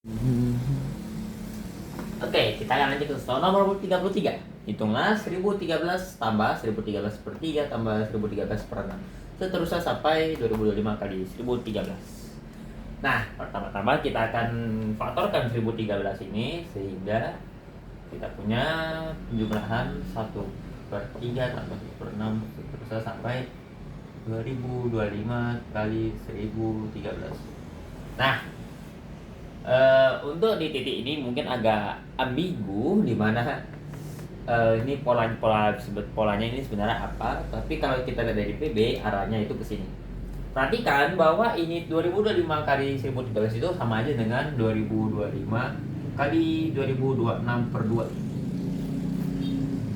Oke, kita akan lanjut ke soal nomor 33. Hitunglah 1013 tambah 1013 per 3 tambah 1013 per 6. Seterusnya sampai 2025 kali 1013. Nah, pertama-tama kita akan faktorkan 1013 ini sehingga kita punya penjumlahan 1 per 3 tambah 1 per 6 seterusnya sampai 2025 kali 1013. Nah, untuk di titik ini mungkin agak ambigu di mana ini polanya ini sebenarnya apa, tapi kalau kita lihat dari PB arahnya itu ke sini. Perhatikan bahwa ini 2025 kali 1013 itu sama aja dengan 2025 kali 2026 per 2.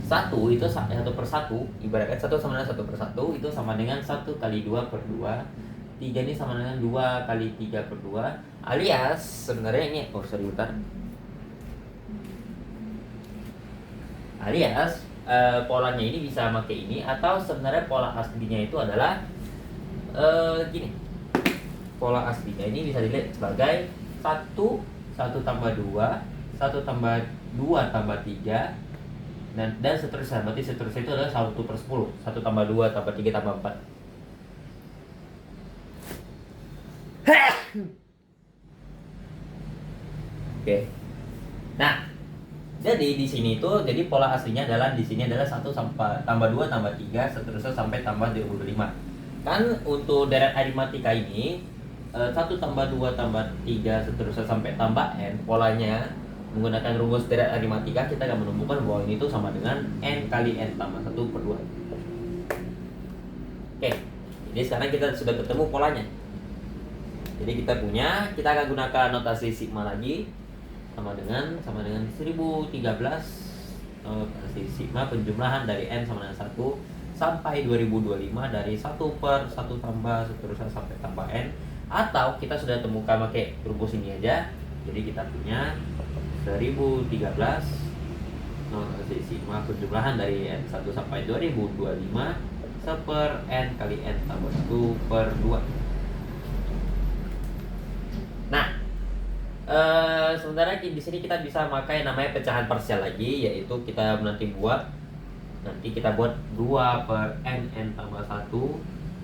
1 itu 1 per 1, ibaratkan 1 sama dengan 1 per 1 itu sama dengan 1 kali 2 per 2. 3 ini sama dengan 2 kali 3 per 2, alias sebenarnya ini alias polanya ini bisa pakai ini, atau sebenarnya pola aslinya itu adalah gini. Pola aslinya ini bisa dilihat sebagai 1 tambah 2, 1 tambah 2 tambah 3 dan seterusnya. Berarti seterusnya itu adalah 1 per 10, 1 tambah 2 tambah 3 tambah 4. Oke. Nah, jadi di sini itu jadi pola aslinya adalah di sini adalah 1 sampai tambah 2 tambah 3 seterusnya sampai tambah 2025. Kan untuk deret aritmatika ini 1 tambah 2 tambah 3 seterusnya sampai tambah n, polanya menggunakan rumus deret aritmatika kita akan menemukan bahwa ini itu sama dengan n kali n tambah 1 per 2. Oke. Jadi sekarang kita sudah ketemu polanya. Jadi kita akan gunakan notasi sigma lagi sama dengan 1013 notasi sigma penjumlahan dari n sama dengan 1 sampai 2025 dari 1 per 1 tambah seterusnya sampai tambah n, atau kita sudah temukan pakai rumus ini aja. Jadi kita punya 1013 notasi sigma penjumlahan dari n 1 sampai 2025 seper n kali n tambah 1 per 2. Nah, sebenarnya di sini kita bisa pakai namanya pecahan parsial lagi, yaitu kita nanti kita buat 2 per n tambah 1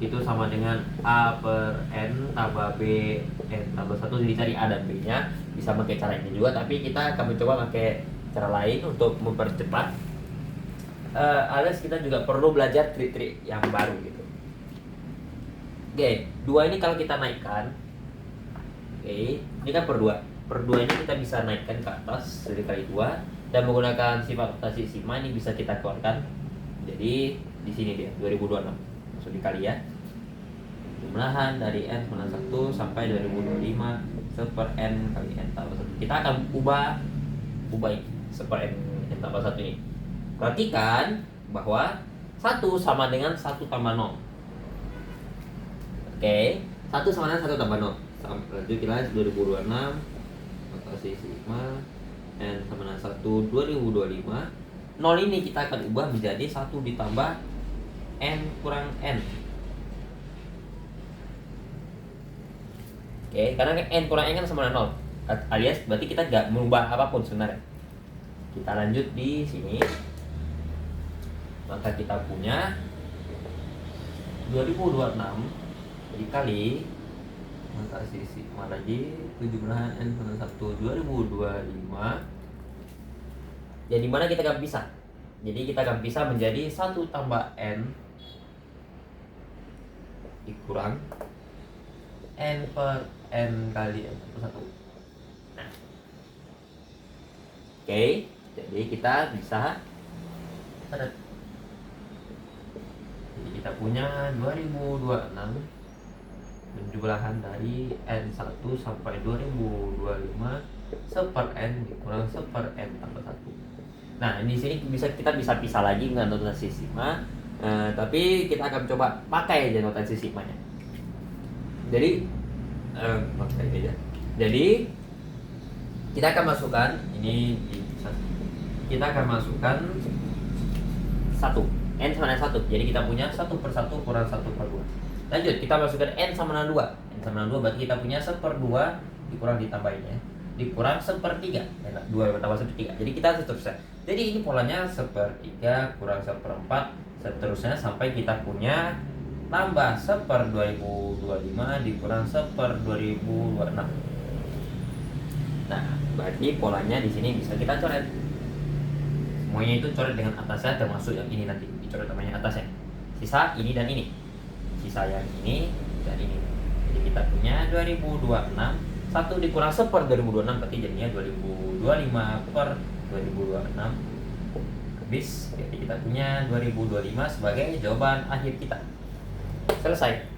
itu sama dengan a per n tambah b n tambah 1. Jadi cari a dan b nya bisa pakai cara ini juga, tapi kita akan mencoba pakai cara lain untuk mempercepat, alias kita juga perlu belajar trik-trik yang baru gitu. Oke, 2 ini kalau kita naikkan, ini kan per 2. Per 2 ini kita bisa naikkan ke atas dari kali 2 dan menggunakan sifat rotasi sigma ini bisa kita keluarkan. Jadi di sini dia 2026 langsung dikali ya. Jumlahan dari n sama 1 sampai 2025 seper n kali n tambah 1. Kita akan ubah ini seper n tambah 1 ini. Perhatikan bahwa 1 sama dengan 1 tambah 0. Oke, 1 sama dengan 1 tambah 0. Lanjut kita 2026 notasi sigma n sama dengan 1 2025. 0 ini kita akan ubah menjadi 1 ditambah n kurang n. Oke, karena n kurang n kan sama dengan 0, alias berarti kita nggak merubah apapun sebenarnya. Kita lanjut di sini, maka kita punya 2026 dikali notasi sigma lagi penjumlahan n sama 1 2025. Jadi mana kita akan pisah? Jadi kita akan pisah menjadi 1 tambah n dikurang n per n kali n per 1. Nah, oke, jadi kita bisa jadi kita punya 2026 penjumlahan dari n 1 sampai 2025 seper n dikurang seper n tambah 1. Nah, di sini kita bisa pisah lagi dengan notasi sigma, tapi kita akan coba pakai aja notasi sigmanya. Jadi pakai ini aja. Jadi kita akan masukkan ini kita akan masukkan 1 n sama dengan 1. Jadi kita punya 1 per 1 kurang 1 per 2. Lanjut, kita masukkan n sama dengan 2. N sama dengan 2 berarti kita punya 1 per 2 dikurang ditambahin ya. dikurang sepertiga. 2 tambah sepertiga. Jadi kita seterusnya. Jadi ini polanya sepertiga kurang seperempat, seterusnya sampai kita punya tambah seper 2025 dikurang seper 2026. Nah, berarti polanya di sini bisa kita coret. Semuanya itu coret dengan atasnya, termasuk yang ini nanti dicoret namanya atasnya. Sisa ini dan ini. Sisa yang ini dan ini. Jadi kita punya 2026 1 dikurang seper 2026 berarti jadinya 2025 per 2026 habis. Jadi kita punya 2025 sebagai jawaban akhir kita. Selesai.